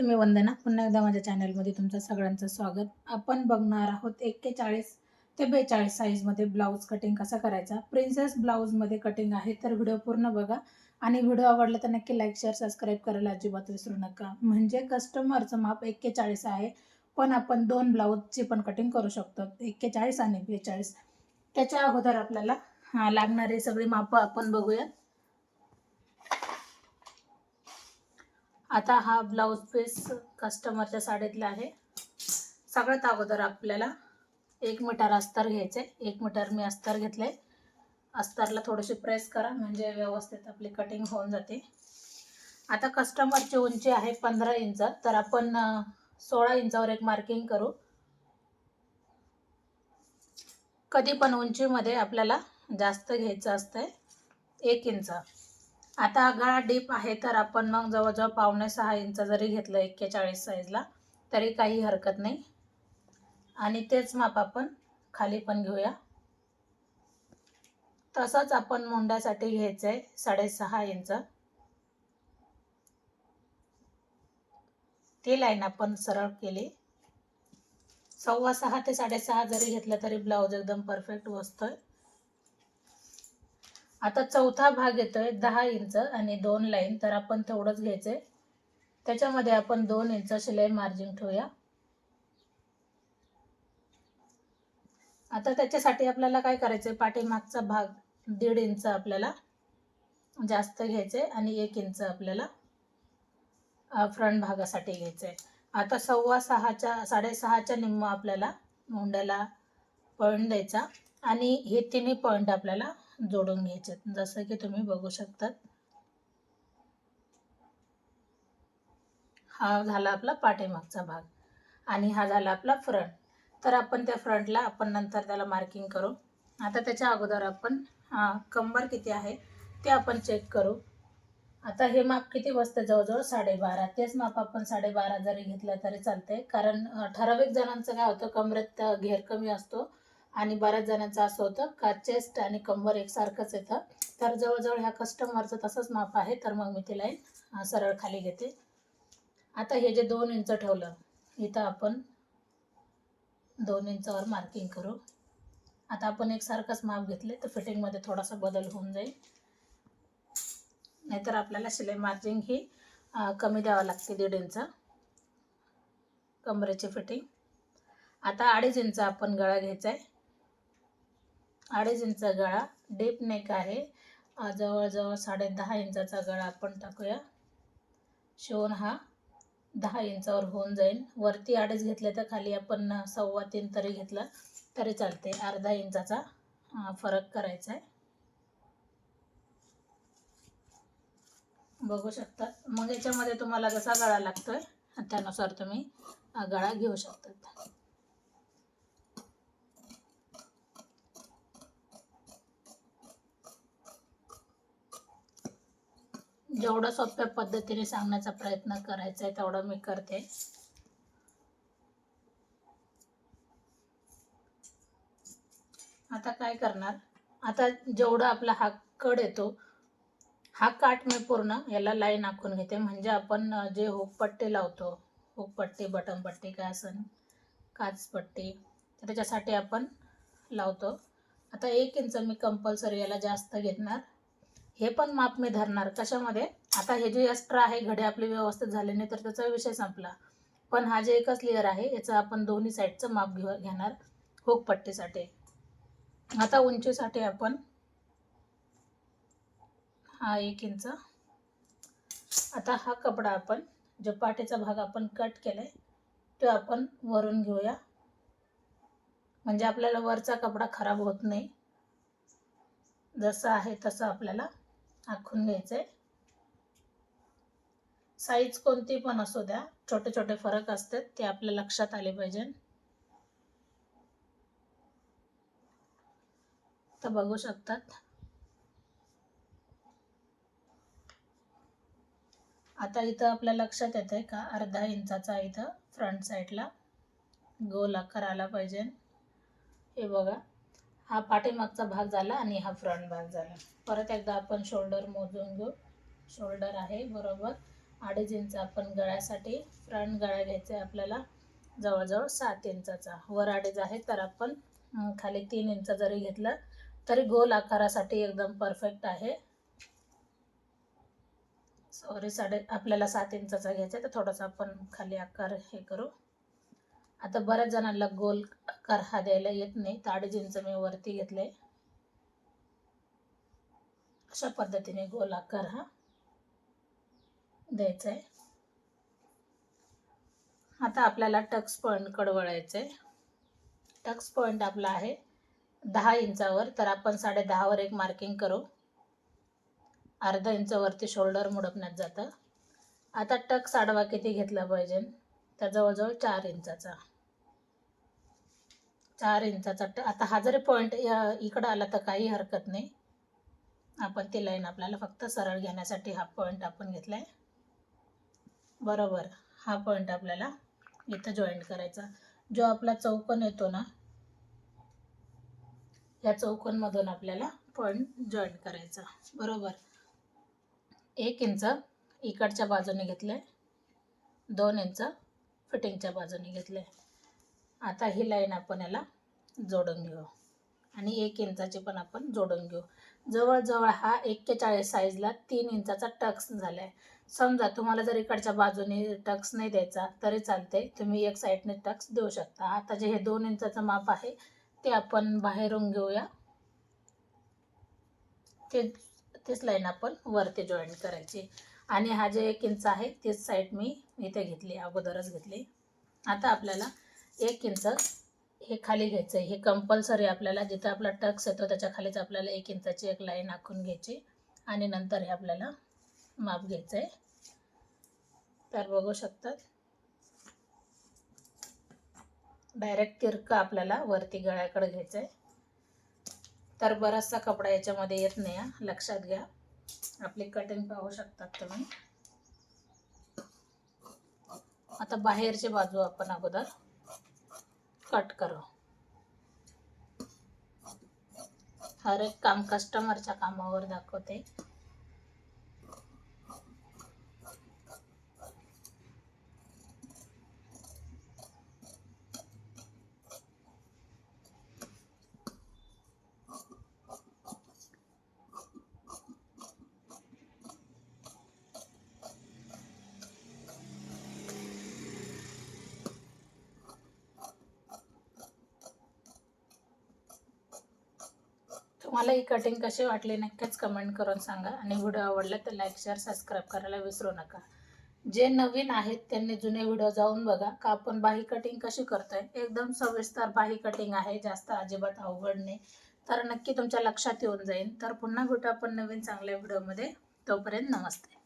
नमस्ते, मी वंदना. पुन्हा एकदा माझ्या चॅनलमध्ये तुमचं सगळ्यांचं स्वागत. आपण बघणार आहोत 41 ते 42 साईजमध्ये ब्लाऊज कटिंग कसा करायचा. प्रिन्सेस ब्लाऊजमध्ये कटिंग आहे, तर व्हिडिओ पूर्ण बघा. आणि व्हिडिओ आवडला तर नक्की लाईक, शेअर, सबस्क्राईब करायला अजिबात विसरू नका. म्हणजे कस्टमरचं माप 41 आहे, पण आपण 2 ब्लाऊजची पण कटिंग करू शकतो, 41 आणि 42. त्याच्या अगोदर आपल्याला लागणारे सगळे माप आपण बघूया. आता हा ब्लाऊज पीस कस्टमरच्या साडीतला आहे. सगळ्यात अगोदर आपल्याला 1 मीटर अस्तर घ्यायचे. 1 मीटर मी अस्तर घेतले. अस्तरला थोडीशी प्रेस करा, म्हणजे व्यवस्थित आपली कटिंग होऊन जाते. आता कस्टमरची उंची आहे 15 इंच, तर आपण 16 इंचावर एक मार्किंग करू. कधी पण उंचीमध्ये आपल्याला जास्त घ्यायचं असतंय 1 इंच. आता गळा डीप आहे, तर आपण मग जवळजवळ 5.5 इंच जरी घेतलं 41 साईजला तरी काही हरकत नाही. आणि तेच माप आपण खाली पण घेऊया. तसंच आपण मुंड्यासाठी घ्यायचं आहे 6.5 इंच. ती लाईन आपण सरळ केली. 6.25 ते 6.5 जरी घेतलं तरी ब्लाऊज एकदम परफेक्ट बसतोय. आता चौथा भाग येतोय 10 इंच आणि 2 लाईन, तर आपण तेवढंच घ्यायचंय. त्याच्यामध्ये आपण 2 इंच शिलाई मार्जिन ठेवूया. आता त्याच्यासाठी आपल्याला काय करायचंय, पाठीमागचा भाग 1.5 इंच आपल्याला जास्त घ्यायचंय आणि 1 इंच आपल्याला फ्रंट भागासाठी घ्यायचंय. आता 6.5च्या निम्म आपल्याला मुंड्याला पॉईंट द्यायचा आणि हे तिन्ही पॉईंट आपल्याला जोडून घ्यायचे, जसं की तुम्ही बघू शकता. हा झाला आपला पाठीमागचा भाग आणि हा झाला आपला फ्रंट. तर आपण त्या फ्रंटला आपण नंतर त्याला मार्किंग करू. आता त्याच्या अगोदर आपण कंबर किती आहे ते आपण चेक करू. आता हे माप किती बसतं, जवळजवळ 12.5. तेच माप आपण 12.5 जरी घेतलं तरी चालते, कारण ठराविक जणांचं काय होतं, कमरेत घेर कमी असतो आणि बऱ्याच जणांचं असं होतं का चेस्ट आणि कंबर एकसारखंच येतं. तर जवळजवळ ह्या कस्टमरचं तसंच माप आहे, तर मग मी ती लाईन सरळ खाली घेते. आता हे जे 2 इंच ठेवलं, इथं आपण 2 इंचावर मार्किंग करू. आता आपण एकसारखंच माप घेतले तर फिटिंगमध्ये थोडासा बदल होऊन जाईल, नाहीतर आपल्याला शिलाई मार्जिन ही कमी द्यावं लागते 1.5 इंच कमरेची फिटिंग. आता 2.5 इंच आपण गळा घ्यायचा आहे. 2.5 इंच गळा डीप नेक आहे. जवळजवळ 10.5 इंचाचा गळा आपण टाकूया. शिवून हा 10 इंचावर होऊन जाईल. वरती 2.5 घेतले तर खाली आपण 3.25 तरी घेतलं तरी चालते. अर्धा इंचाचा फरक करायचा आहे, बघू शकता. मग याच्यामध्ये तुम्हाला जसा गळा लागतोय त्यानुसार तुम्ही गळा घेऊ शकतात. जेवढं सोप्या पद्धतीने सांगण्याचा प्रयत्न करायचा आहे तेवढं मी करते. आता काय करणार, आता जेवढा आपला हा कड येतो, हा काठ मी पूर्ण याला लाईन आखून घेते. म्हणजे आपण जे हुकपट्टी लावतो, हुकपट्टी, बटनपट्टी काय असेल, काचपट्टी, तर त्याच्यासाठी आपण लावतो. आता 1 इंच मी कंपल्सरी याला जास्त घेणार. हे पण माप मी धरणार कशामध्ये, आता हे जे एक्स्ट्रा आहे घडी आपली व्यवस्थित झाले नाही तर त्याचा विषय संपला. पण हा जे एकच लेअर आहे याचं आपण दोन्ही साईडचं माप घेणार हुकपट्टीसाठी. आता उंचीसाठी आपण हा 1 इंच. आता हा कपडा आपण जो पाठीचा भाग आपण कट केलाय तो आपण वरून घेऊया, म्हणजे आपल्याला वरचा कपडा खराब होत नाही. जसं आहे तसं आपल्याला आखून घ्यायचंय. साईज कोणती पण असू द्या, छोटे छोटे फरक असतात ते आपल्या लक्षात आले पाहिजे. तर बघू शकतात. आता इथं आपल्या लक्षात येतंय का अर्धा इंचाचा इथं फ्रंट साईडला गोल आकार आला पाहिजे. हे बघा, हा पाठीमागचा भाग झाला आणि हा फ्रंट भाग झाला. परत एकदा आपण शोल्डर मोजून घेऊ. शोल्डर आहे बरोबर 2.5 इंच आपण गळ्यासाठी फ्रंट गळा घ्यायचा आहे आपल्याला जवळजवळ 7 इंचाचा. वर 2.5 आहे तर आपण खाली 3 इंच जरी घेतलं तरी गोल आकारासाठी एकदम परफेक्ट आहे. सॉरी आपल्याला 7 इंचाचा घ्यायचा आहे तर थोडासा आपण खाली आकार हे करू. आता बऱ्याच जणांना गोल आकार हा द्यायला येत नाही तर 2.5 इंच मी वरती घेतले. अशा पद्धतीने गोल आकार हा द्यायचा आहे. आता आपल्याला टक्स पॉईंटकडे वळायचं आहे. टक्स पॉईंट आपला आहे 10 इंचावर तर आपण 10.5 वर एक मार्किंग करू. अर्धा इंच वरती शोल्डर मुडपण्यात जातं. आता टक्स आडवा किती घेतला पाहिजे तर जवळजवळ 4 इंचाचा. 4 इंचाचा आता हा जरी पॉईंट इकडं आला तर काही हरकत नाही. आपण ती लाईन आपल्याला फक्त सरळ घेण्यासाठी हा पॉईंट आपण घेतलाय. बरोबर हा पॉईंट आपल्याला इथं जॉईंट करायचा. जो आपला चौकोन येतो ना या चौकोनमधून आपल्याला पॉईंट जॉईंट करायचा. बरोबर 1 इंच इकडच्या बाजूने घेतले, 2 इंच फिटिंगच्या बाजूने घेतले. आता ही लाईन आपण याला जोडून घेऊ आणि 1 इंचाची पण आपण जोडून घेऊ. जवळजवळ हा 41 साईजला 3 इंचाचा टक्स झाला आहे. समजा तुम्हाला जर इकडच्या बाजूने टक्स नाही द्यायचा तरी चालते, तुम्ही एक साईडने टक्स देऊ शकता. आता जे हे 2 इंचाचं माप आहे ते आपण बाहेरून घेऊया. तेच लाईन आपण वरती जॉईंट करायची आणि हा जे 1 इंच आहे तीच साईड मी इथे घेतली, अगोदरच घेतली. आता आपल्याला 1 इंच हे खाली घ्यायचं आहे. हे कंपल्सरी आपल्याला जिथं आपला टक्स येतो त्याच्या खालीच आपल्याला 1 इंचाची एक लाईन आखून घ्यायची आणि नंतर हे आपल्याला माप घ्यायचं आहे. तर बघू शकतात डायरेक्ट तिरकं आपल्याला वरती गळ्याकडे घ्यायचं आहे. तर बराचसा कपडा याच्यामध्ये येत नाही, लक्षात घ्या. आपली कटिंग पाहू शकतात तुम्ही. आता बाहेरची बाजू आपण अगोदर कट करू. हर एक काम कस्टमरच्या कामावर दाखवते. तुम्हाला ही कटिंग कशी वाटली नक्कीच कमेंट करून सांगा आणि व्हिडिओ आवडला तर लाईक शेअर सबस्क्राईब करायला विसरू नका. जे नवीन आहेत त्यांनी जुने व्हिडिओ जाऊन बघा का आपण बाही कटिंग कशी करतोय. एकदम सविस्तर बाही कटिंग आहे, जास्त अजिबात अवघड नाही. तर नक्की तुमच्या लक्षात येऊन जाईल. तर पुन्हा भेटू आपण नवीन चांगल्या व्हिडिओमध्ये. तोपर्यंत नमस्ते.